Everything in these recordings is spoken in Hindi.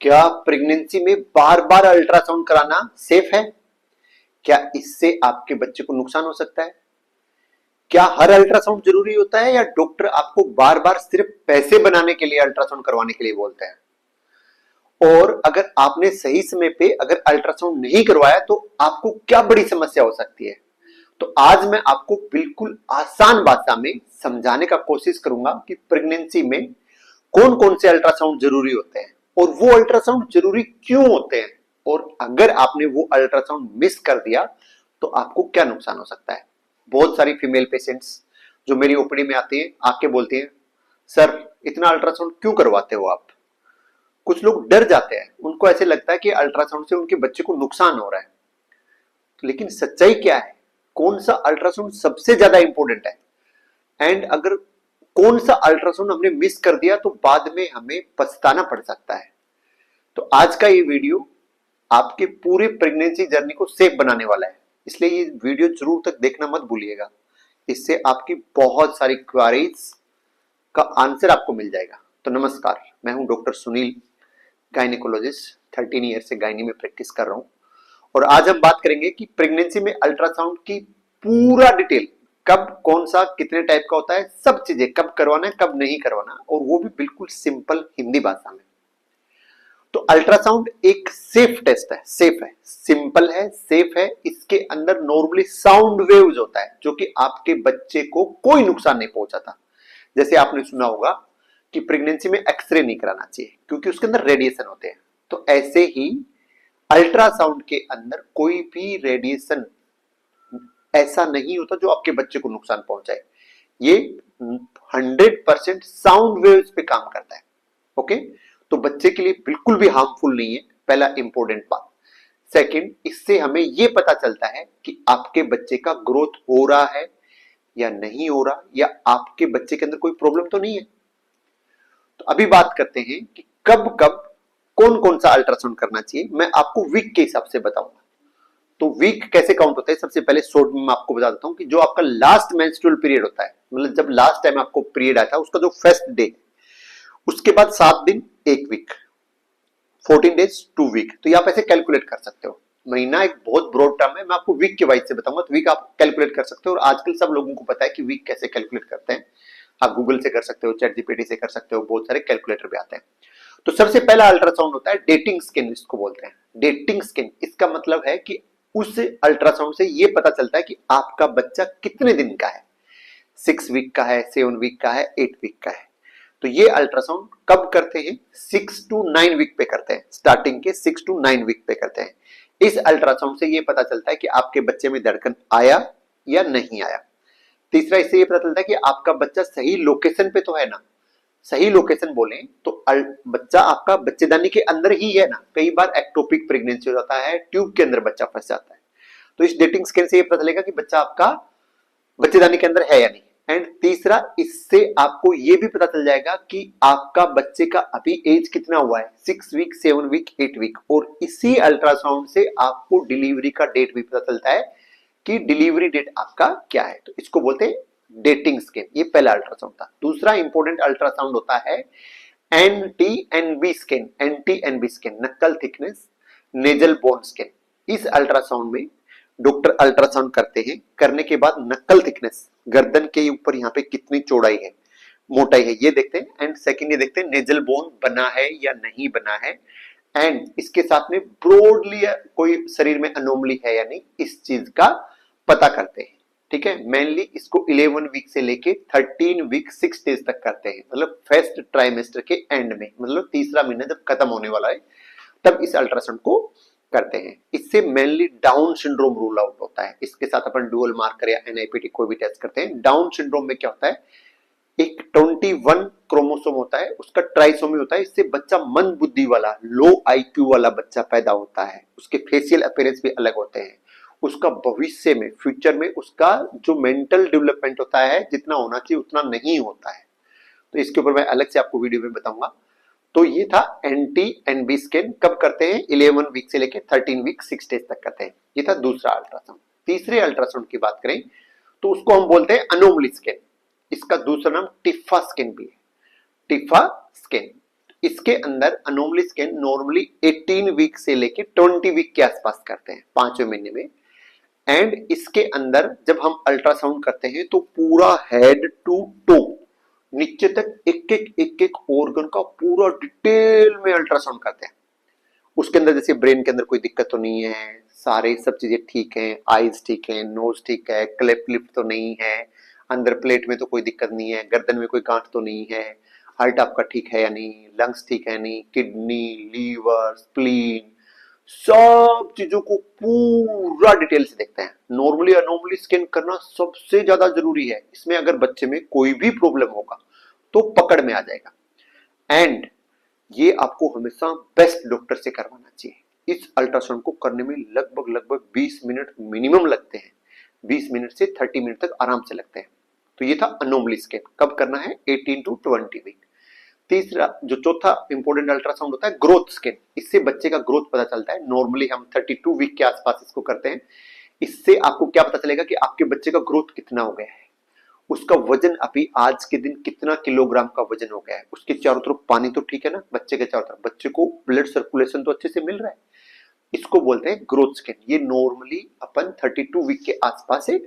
क्या प्रेगनेंसी में बार बार अल्ट्रासाउंड कराना सेफ है? क्या इससे आपके बच्चे को नुकसान हो सकता है? क्या हर अल्ट्रासाउंड जरूरी होता है या डॉक्टर आपको बार बार सिर्फ पैसे बनाने के लिए अल्ट्रासाउंड करवाने के लिए बोलते हैं? और अगर आपने सही समय पे अगर अल्ट्रासाउंड नहीं करवाया तो आपको क्या बड़ी समस्या हो सकती है? तो आज मैं आपको बिल्कुल आसान भाषा में समझाने का कोशिश करूंगा कि प्रेगनेंसी में कौन कौन से अल्ट्रासाउंड जरूरी होते हैं और वो अल्ट्रासाउंड जरूरी क्यों होते हैं, और अगर आपने वो अल्ट्रासाउंड मिस कर दिया तो आपको क्या नुकसान हो सकता है। बहुत सारी फीमेल पेशेंट्स जो मेरी ओपीडी में आती हैं आके बोलती हैं, सर इतना अल्ट्रासाउंड क्यों करवाते हो आप? कुछ लोग डर जाते हैं, उनको ऐसे लगता है कि अल्ट्रासाउंड से उनके बच्चे को नुकसान हो रहा है। लेकिन सच्चाई क्या है? कौन सा अल्ट्रासाउंड सबसे ज्यादा इंपॉर्टेंट है? एंड अगर कौन सा अल्ट्रासाउंड हमने मिस कर दिया तो बाद में हमें पछताना पड़ सकता है। तो आज का ये वीडियो आपके पूरे प्रेगनेंसी जर्नी को सेफ बनाने वाला है, इसलिए ये वीडियो जरूर तक देखना मत भूलिएगा। इससे आपकी बहुत सारी क्वेरीज का आंसर आपको मिल जाएगा। तो नमस्कार, मैं हूं डॉक्टर सुनील, गायनिकोलॉजिस्ट। 13 ईयर से गायनी में प्रैक्टिस कर रहा हूं और आज हम बात करेंगे कि प्रेगनेंसी में अल्ट्रासाउंड की पूरा डिटेल, कब कौन सा कितने टाइप का होता है, सब चीजें कब करवाना है कब नहीं करवाना, और वो भी बिल्कुल सिंपल हिंदी भाषा में। तो अल्ट्रासाउंड एक सेफ टेस्ट है, सेफ है, सिंपल है, सेफ है। इसके अंदर नॉर्मली साउंड वेव्स होता है जो कि आपके बच्चे को कोई नुकसान नहीं पहुंचाता। जैसे आपने सुना होगा कि प्रेगनेंसी में एक्सरे नहीं कराना चाहिए क्योंकि उसके अंदर रेडिएशन होते हैं, तो ऐसे ही अल्ट्रासाउंड के अंदर कोई भी रेडिएशन ऐसा नहीं होता जो आपके बच्चे को नुकसान पहुंचाए। ये 100% साउंड वेव्स पे काम करता है। ओके, तो बच्चे के लिए बिल्कुल भी हार्मफुल नहीं है, पहला इंपॉर्टेंट बात। सेकंड, इससे हमें यह पता चलता है कि आपके बच्चे का ग्रोथ हो रहा है या नहीं हो रहा, या आपके बच्चे के अंदर कोई प्रॉब्लम तो नहीं है। तो अभी बात करते हैं कि कब कब कौन कौन सा अल्ट्रासाउंड करना चाहिए। मैं आपको वीक के हिसाब से बताऊंगा। तो वीक कैसे काउंट होता है, सबसे पहले शॉर्ट में मैं आपको बता देता हूं कि जो आपका लास्ट मेंस्ट्रुअल पीरियड होता है, मतलब जब लास्ट टाइम आपको पीरियड आया था उसका जो फर्स्ट डे, उसके बाद 7 दिन 1 वीक, 14 डेज 2 वीक। तो ये आप ऐसे कैलकुलेट कर सकते हो। महीना एक बहुत ब्रॉड टर्म है, मैं आपको वीक के वाइज से बताऊंगा, तो वीक आप कैलकुलेट कर सकते हो। और आजकल सब लोगों को पता है कि वीक कैसे कैलकुलेट करते हैं। आप गूगल से कर सकते हो, चैट जीपीटी से कर सकते हो, बहुत सारे कैलकुलेटर भी आते हैं। तो सबसे पहला अल्ट्रासाउंड होता है डेटिंग स्किन, इसको बोलते हैं डेटिंग स्किन। इसका मतलब है कि उस अल्ट्रासाउंड से ये पता चलता है कि आपका बच्चा कितने दिन का है, 6 वीक का है, 7 वीक का है, 8 वीक का है। तो ये अल्ट्रासाउंड कब करते हैं? 6 to 9 वीक पे करते हैं, स्टार्टिंग के 6 to 9 वीक पे करते हैं। इस अल्ट्रासाउंड से ये पता चलता है कि आपके बच्चे में धड़कन आया या नहीं आया। तीसरा, इससे ये पता चलता है कि आपका बच्चा सही लोकेशन पे तो है ना। सही लोकेशन बोले तो बच्चा आपका बच्चेदानी के अंदर ही है ना। कई बार एक्टोपिक प्रेगनेंसी हो जाता है, ट्यूब के अंदर बच्चा फंस जाता है, तो इस डेटिंग स्किन से ये पता चलेगा कि बच्चा आपका बच्चेदानी के अंदर है या नहीं। एंड तीसरा, इससे आपको ये भी पता चल जाएगा कि आपका बच्चे का अभी एज कितना हुआ है, 6 वीक, 7 वीक, 8 वीक। और इसी अल्ट्रासाउंड से आपको डिलीवरी का डेट भी पता चलता है कि डिलीवरी डेट आपका क्या है। तो इसको बोलते हैं डेटिंग स्किन। ये पहला अल्ट्रासाउंड था। दूसरा इंपॉर्टेंट अल्ट्रासाउंड होता है NT&B स्किन। NT&B स्किन, नक्कल थिकनेस नेजल बोन स्किन। इस अल्ट्रासाउंड में डॉक्टर अल्ट्रासाउंड करते हैं, करने के बाद नक्कल थिकनेस, गर्दन के ऊपर यहाँ पे कितनी चौड़ाई है, मोटाई है, ये देखते हैं। एंड सेकंड ये देखते हैं नेजल बोन बना है या नहीं बना है। एंड इसके साथ में ब्रॉडली कोई शरीर में अनोमली है या नहीं, इस चीज का पता करते हैं। ठीक है, मेनली इसको 11 वीक से लेके 13 वीक 6 डेज तक करते हैं, मतलब फर्स्ट ट्राइमेस्टर के एंड में, मतलब तीसरा महीना जब खत्म होने वाला है तब इस अल्ट्रासाउंड को करते हैं। इससे mainly down syndrome rule out होता है। इसके साथ अपन डुअल मार्कर या NIPT कोई भी टेस्ट करते हैं। डाउन सिंड्रोम में क्या होता है, एक 21 क्रोमोसोम होता है, उसका ट्राइसोमी होता है। इससे बच्चा मंद बुद्धि वाला, लो IQ वाला बच्चा पैदा होता है। उसके फेशियल अपीयरेंस भी अलग होते हैं। उसका भविष्य में, फ्यूचर में उसका जो मेंटल डेवलपमेंट होता है जितना होना चाहिए उतना नहीं होता है। तो इसके ऊपर मैं अलग से आपको वीडियो में बताऊंगा। तो ये था NT&B स्कैन। कब करते हैं? 11 वीक से लेके 13 वीक 6 डेज तक करते हैं। ये था दूसरा अल्ट्रासाउंड। तीसरे अल्ट्रासाउंड की बात करें तो उसको हम बोलते हैं अनोमली स्कैन। इसका दूसरा नाम टिफा स्कैन भी है, टिफा स्कैन। इसके अंदर अनोमली स्कैन नॉर्मली 18 वीक से लेके 20 वीक के आसपास करते हैं, 5वें महीने में। एंड इसके अंदर जब हम अल्ट्रासाउंड करते हैं तो पूरा हेड टू टो नीचे तक एक एक ऑर्गन का पूरा डिटेल में अल्ट्रासाउंड करते हैं। उसके अंदर जैसे ब्रेन के अंदर कोई दिक्कत तो नहीं है, सारे सब चीजें ठीक हैं, आईज ठीक है, नोज ठीक है, क्लिप लिप तो नहीं है, अंदर प्लेट में तो कोई दिक्कत नहीं है, गर्दन में कोई गांठ तो नहीं है, हार्ट आपका ठीक है या नहीं, लंग्स ठीक है नहीं, किडनी, लीवर, स्प्लीन, सब चीजों को पूरा डिटेल से देखते हैं। नॉर्मली अनोमली स्कैन करना सबसे ज्यादा जरूरी है। इसमें अगर बच्चे में कोई भी प्रॉब्लम होगा तो पकड़ में आ जाएगा। एंड ये आपको हमेशा बेस्ट डॉक्टर से करवाना चाहिए। इस अल्ट्रासाउंड को करने में लगभग 20 मिनट मिनिमम लगते हैं, 20 मिनट से 30 मिनट तक आराम से लगते हैं। तो ये था अनोमली स्कैन, कब करना है, 18 टू 20 वीक। तीसरा जो चौथा इंपॉर्टेंट अल्ट्रासाउंड होता है ग्रोथ स्कैन। इससे बच्चे का ग्रोथ पता चलता है। नॉर्मली हम 32 वीक के आसपास इसको करते हैं। इससे आपको क्या पता चलेगा कि आपके बच्चे का ग्रोथ कितना हो गया है, उसका वजन अभी आज के दिन कितना किलोग्राम का वजन हो गया है, उसके चारों तरफ पानी तो ठीक है ना, बच्चे के चारों तरफ बच्चे को ब्लड सर्कुलेशन तो अच्छे से मिल रहा है, इसको बोलते हैं ग्रोथ स्कैन। ये नॉर्मली अपन 32 वीक के आसपास से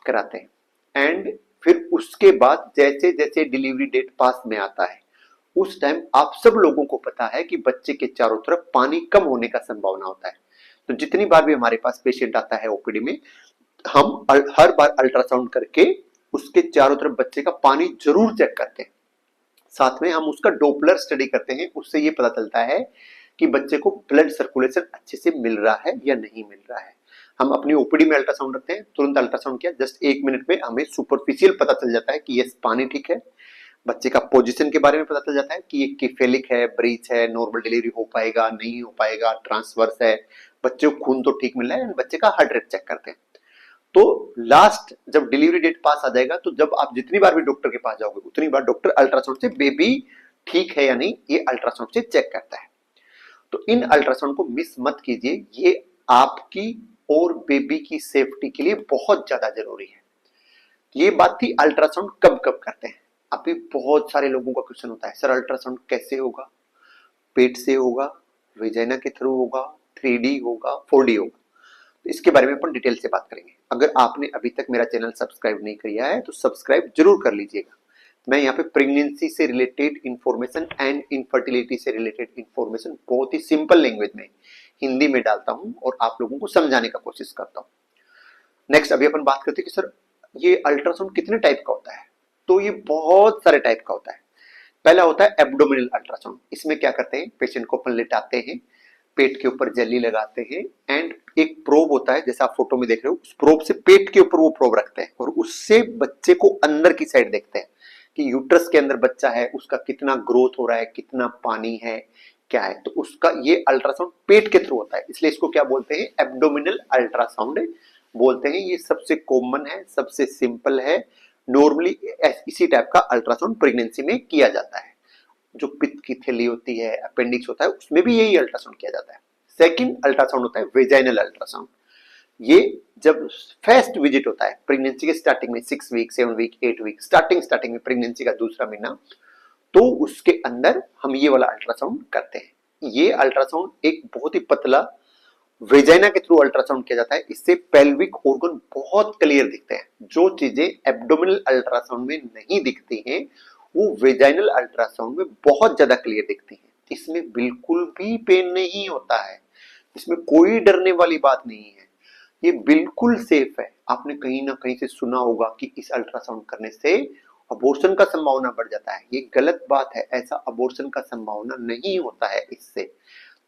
कराते हैं। एंड फिर उसके बाद जैसे जैसे डिलीवरी डेट पास में आता है उस टाइम आप सब लोगों को पता है कि बच्चे के चारों तरफ पानी कम होने का संभावना होता है। तो जितनी बार भी हमारे पास पेशेंट आता है ओपीडी में, हम हर बार अल्ट्रासाउंड करके उसके चारों तरफ बच्चे का पानी जरूर चेक करते हैं। साथ में हम उसका डोपलर स्टडी करते हैं, उससे ये पता चलता है कि बच्चे को ब्लड सर्कुलेशन अच्छे से मिल रहा है या नहीं मिल रहा है। हम अपनी ओपीडी में अल्ट्रासाउंड रखते हैं, तुरंत अल्ट्रासाउंड किया, जस्ट 1 मिनट में हमें सुपरफिशियल पता चल जाता है कि यस पानी ठीक है, बच्चे का पोजीशन के बारे में पता चल जाता है कि ये किफेलिक है, ब्रीच है, नॉर्मल डिलीवरी हो पाएगा नहीं हो पाएगा, ट्रांसवर्स है, बच्चे को खून तो ठीक मिल रहा है, बच्चे का हार्ट रेट चेक करते हैं। तो लास्ट जब डिलीवरी डेट पास आ जाएगा तो जब आप जितनी बार भी डॉक्टर के पास जाओगे उतनी बार डॉक्टर अल्ट्रासाउंड से बेबी ठीक है या नहीं ये अल्ट्रासाउंड से चेक करता है। तो इन अल्ट्रासाउंड को मिस मत कीजिए, ये आपकी और बेबी की सेफ्टी के लिए बहुत ज्यादा जरूरी है। ये बात थी अल्ट्रासाउंड कब कब करते हैं। अभी बहुत सारे लोगों का क्वेश्चन होता है, सर अल्ट्रासाउंड कैसे होगा, पेट से होगा, वेजाइना के थ्रू होगा, 3D होगा, 4D होगा। तो इसके बारे में अपन डिटेल से बात करेंगे। अगर आपने अभी तक मेरा चैनल सब्सक्राइब नहीं किया है तो सब्सक्राइब जरूर कर लीजिएगा। मैं यहाँ पे प्रेगनेंसी से रिलेटेड इंफॉर्मेशन एंड इनफर्टिलिटी से रिलेटेड इंफॉर्मेशन बहुत ही सिंपल लैंग्वेज में हिंदी में डालता हूँ और आप लोगों को समझाने का कोशिश करता हूँ। नेक्स्ट अभी अपन बात करते हैं कि सर ये अल्ट्रासाउंड कितने टाइप का होता है। तो ये बहुत सारे टाइप का होता है। पहला होता है एब्डोमिनल अल्ट्रासाउंड। इसमें क्या करते हैं, पेशेंट को अपन लिटाते हैं, पेट के ऊपर जेली लगाते हैं एंड एक प्रोब होता है जैसा आप फोटो में देख रहे हो, उस प्रोब से पेट के ऊपर वो प्रोब रखते हैं और उससे बच्चे को अंदर की साइड देखते हैं कि यूट्रस के अंदर बच्चा है, उसका कितना ग्रोथ हो रहा है, कितना पानी है, क्या है। तो उसका ये अल्ट्रासाउंड पेट के थ्रू होता है, इसलिए इसको क्या बोलते हैं, एब्डोमिनल अल्ट्रासाउंड बोलते हैं। ये सबसे कॉमन है, सबसे सिंपल है। नॉर्मली इसी टाइप का अल्ट्रासाउंड प्रेगनेंसी में किया जाता है। जो पित्त की थैली होती है, अपेंडिक्स होता है, उसमें भी यही अल्ट्रासाउंड किया जाता है। सेकंड अल्ट्रासाउंड होता है वेजाइनल अल्ट्रासाउंड। ये जब फर्स्ट विजिट होता है प्रेगनेंसी के स्टार्टिंग में, 6 वीक, 7 वीक, 8 वीक, स्टार्टिंग में प्रेगनेंसी का दूसरा महीना, तो उसके अंदर हम ये वाला अल्ट्रासाउंड करते हैं। ये अल्ट्रासाउंड एक बहुत ही पतला वेजाइना के थ्रू अल्ट्रासाउंड किया जाता है। इससे पेल्विक ऑर्गन बहुत क्लियर दिखते हैं। जो चीजें एब्डोमिनल अल्ट्रासाउंड में नहीं दिखती हैं वो वेजाइनल अल्ट्रासाउंड में बहुत ज्यादा क्लियर दिखती हैं। इसमें बिल्कुल भी पेन नहीं होता है, इसमें कोई डरने वाली बात नहीं है, ये बिल्कुल सेफ है। आपने कहीं ना कहीं से सुना होगा कि इस अल्ट्रासाउंड करने से अबॉर्शन का संभावना बढ़ जाता है, ये गलत बात है। ऐसा अबॉर्शन का संभावना नहीं होता है इससे।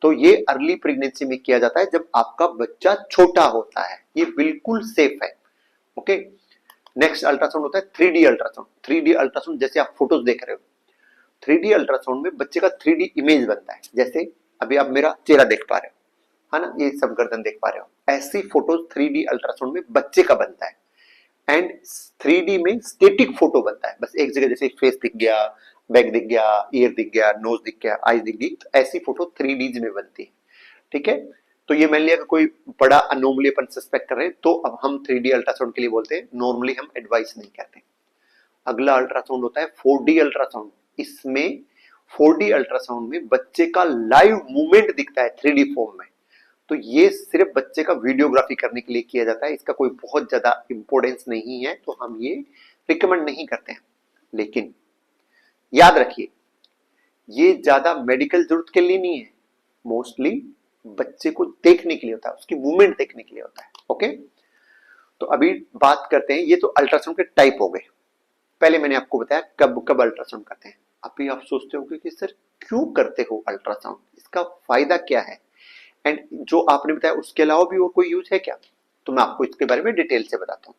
तो ये अर्ली प्रेगनेंसी में किया जाता है जब आपका बच्चा छोटा होता है, ये बिल्कुल सेफ है। ओके, नेक्स्ट अल्ट्रासाउंड होता है 3D अल्ट्रासाउंड। 3D अल्ट्रासाउंड जैसे आप फोटोज देख रहे हो, 3D अल्ट्रासाउंड में बच्चे का 3D इमेज बनता है। जैसे अभी आप मेरा चेहरा देख पा रहे हो, है ना, ये सब गर्दन देख पा रहे हो, ऐसी फोटोज 3D अल्ट्रासाउंड में बच्चे का बनता है। एंड 3D में स्टेटिक फोटो बनता है, बस एक जगह, जैसे फेस दिख गया, बैक दिख गया, ईयर दिख गया, नोज दिख गया, आईज दिख गई, तो ऐसी फोटो 3D में बनती है। ठीक है, तो ये मान लिया कि कोई बड़ा अनोमली अपन सस्पेक्ट कर रहे हैं तो अब हम 3D अल्ट्रासाउंड के लिए बोलते हैं, नॉर्मली हम एडवाइस नहीं करते। अगला अल्ट्रासाउंड होता है 4D अल्ट्रासाउंड। इसमें 4D अल्ट्रासाउंड में बच्चे का लाइव मूवमेंट दिखता है 3D फॉर्म में। तो ये सिर्फ बच्चे का वीडियोग्राफी करने के लिए किया जाता है, इसका कोई बहुत ज्यादा इंपॉर्टेंस नहीं है, तो हम ये रिकमेंड नहीं करते हैं। लेकिन याद रखिए, ये ज्यादा मेडिकल जरूरत के लिए नहीं है, मोस्टली बच्चे को देखने के लिए होता है, उसकी मूवमेंट देखने के लिए होता है। ओके, तो अभी बात करते हैं, ये तो अल्ट्रासाउंड के टाइप हो गए। पहले मैंने आपको बताया कब कब अल्ट्रासाउंड करते हैं। अभी आप सोचते हो कि सर क्यों करते हो अल्ट्रासाउंड, इसका फायदा क्या है, एंड जो आपने बताया उसके अलावा भी और कोई यूज है क्या, तो मैं आपको इसके बारे में डिटेल से बताता हूँ।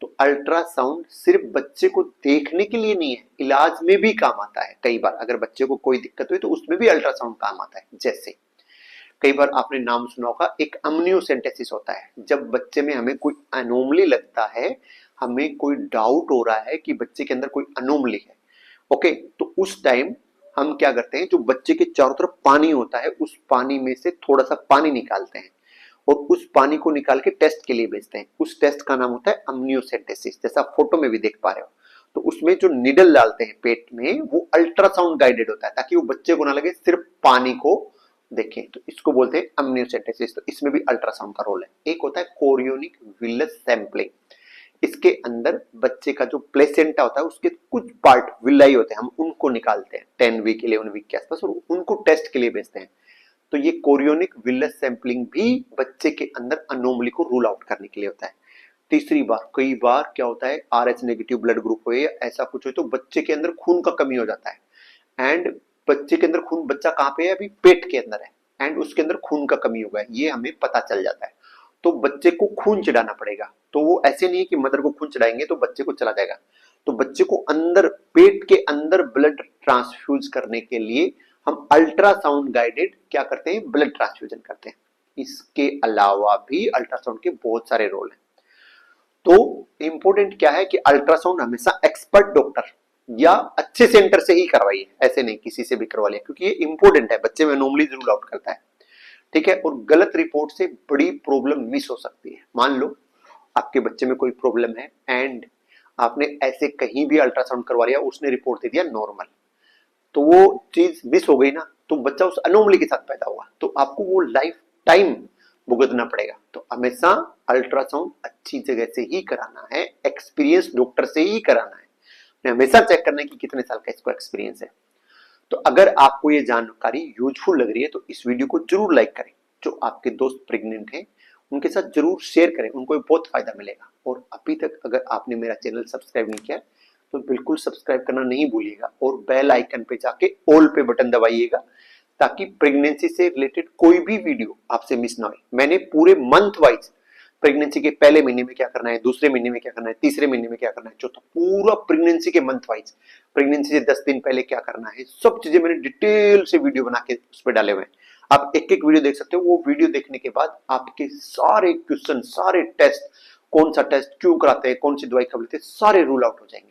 तो अल्ट्रासाउंड सिर्फ बच्चे को देखने के लिए नहीं है, इलाज में भी काम आता है। कई बार अगर बच्चे को कोई दिक्कत हुई तो उसमें भी अल्ट्रासाउंड काम आता है। जैसे कई बार आपने नाम सुना होगा, एक अम्नियोसेंटेसिस होता है, जब बच्चे में हमें कोई अनोमली लगता है, हमें कोई डाउट हो रहा है कि बच्चे के अंदर कोई अनोमली है। ओके, तो उस टाइम हम क्या करते हैं, जो बच्चे के चारों तरफ पानी होता है उस पानी में से थोड़ा सा पानी निकालते हैं और उस पानी को निकाल के टेस्ट के लिए भेजते हैं। उस टेस्ट का नाम होता है अम्नियोसेंटेसिस, जैसा फोटो में भी देख पा रहे हो। तो उसमें जो निडल डालते हैं पेट में वो अल्ट्रासाउंड गाइडेड होता है, ताकि वो बच्चे को ना लगे सिर्फ पानी को देखें। तो इसको बोलते हैं अम्नियोसेंटेसिस। तो इसमें भी अल्ट्रासाउंड का रोल है। एक होता है कोरियोनिक विलस सैंपलिंग, इसके अंदर बच्चे का जो प्लेसेंटा होता है उसके कुछ पार्ट विलाई होते हैं, हम उनको निकालते हैं 10 वीक 11 वीक के आसपास, और उनको टेस्ट के लिए भेजते हैं। तो ये कोरियोनिक विलस सैंपलिंग भी बच्चे के अंदर अनोमली को रूल आउट करने के लिए होता है। तीसरी बात, कई बार क्या होता है, RH नेगेटिव ब्लड ग्रुप हो या ऐसा कुछ हो तो बच्चे के अंदर खून का कमी हो जाता है। एंड बच्चे के अंदर खून, बच्चा कहाँ पे है, अभी पेट के अंदर है, एंड उसके अंदर खून का कमी हो गया, ये हमें पता चल जाता है। तो बच्चे को खून चढ़ाना पड़ेगा। तो वो ऐसे नहीं है कि मदर को खून चढ़ाएंगे तो बच्चे को चला जाएगा। तो बच्चे को अंदर, पेट के अंदर ब्लड ट्रांसफ्यूज करने के लिए हम अल्ट्रासाउंड गाइडेड क्या करते हैं, ब्लड ट्रांसफ्यूजन करते हैं। इसके अलावा भी अल्ट्रासाउंड के बहुत सारे रोल हैं। तो इंपॉर्टेंट क्या है कि अल्ट्रासाउंड हमेशा एक्सपर्ट डॉक्टर या अच्छे सेंटर से ही करवाइए, ऐसे नहीं किसी से भी करवा लिया, क्योंकि ये इंपॉर्टेंट है, बच्चे में अनोमली रूल आउट करता है। ठीक है, और गलत रिपोर्ट से बड़ी प्रॉब्लम मिस हो सकती है। मान लो आपके बच्चे में कोई प्रॉब्लम है एंड आपने ऐसे कहीं भी अल्ट्रासाउंड करवा लिया, उसने रिपोर्ट दे दिया नॉर्मल, तो वो चीज मिस हो गई ना, तो बच्चा उस अनोमली के साथ पैदा हुआ, तो आपको वो लाइफ टाइम भुगतना पड़ेगा। तो हमेशा अल्ट्रासाउंड अच्छी जगह से ही कराना है, एक्सपीरियंस डॉक्टर से ही कराना है। हमेशा चेक करना है कि कितने साल का इसको एक्सपीरियंस है। तो अगर आपको ये जानकारी यूजफुल लग रही है तो इस वीडियो को जरूर लाइक करें। जो आपके दोस्त प्रेग्नेंट हैं उनके साथ जरूर शेयर करें, उनको बहुत फायदा मिलेगा। और अभी तक अगर आपने मेरा चैनल सब्सक्राइब नहीं किया तो बिल्कुल सब्सक्राइब करना नहीं भूलिएगा, और बेल आइकन पे जाके ऑल पे बटन दबाइएगा, ताकि प्रेगनेंसी से रिलेटेड कोई भी वीडियो आपसे मिस ना हो। मैंने पूरे मंथ वाइज प्रेगनेंसी के पहले महीने में क्या करना है, दूसरे महीने में क्या करना है, तीसरे महीने में क्या करना है, चौथा, पूरा प्रेगनेंसी के मंथ वाइज, प्रेगनेंसी से 10 दिन पहले क्या करना है, सब चीजें मैंने डिटेल से वीडियो बना के उस पर डाले हुए हैं। आप एक एक वीडियो देख सकते हो। वो वीडियो देखने के बाद आपके सारे क्वेश्चन, सारे टेस्ट, कौन सा टेस्ट क्यों कराते हैं, कौन सी दवाई कब लेते हैं, सारे रूल आउट हो जाएंगे।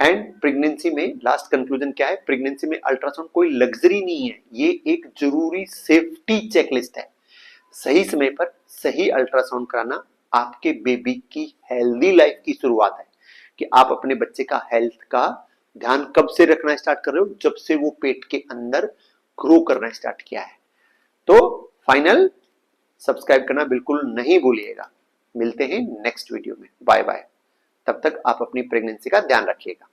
एंड प्रेगनेंसी में लास्ट कंक्लूजन क्या है, प्रेगनेंसी में अल्ट्रासाउंड कोई लग्जरी नहीं है, ये एक जरूरी सेफ्टी चेकलिस्ट है। सही समय पर सही अल्ट्रासाउंड कराना आपके बेबी की हेल्दी लाइफ की शुरुआत है। कि आप अपने बच्चे का हेल्थ का ध्यान कब से रखना स्टार्ट कर रहे हो, जब से वो पेट के अंदर ग्रो करना स्टार्ट किया है। तो फाइनल सब्सक्राइब करना बिल्कुल नहीं भूलिएगा। मिलते हैं नेक्स्ट वीडियो में, बाय बाय। तब तक आप अपनी प्रेगनेंसी का ध्यान रखिएगा।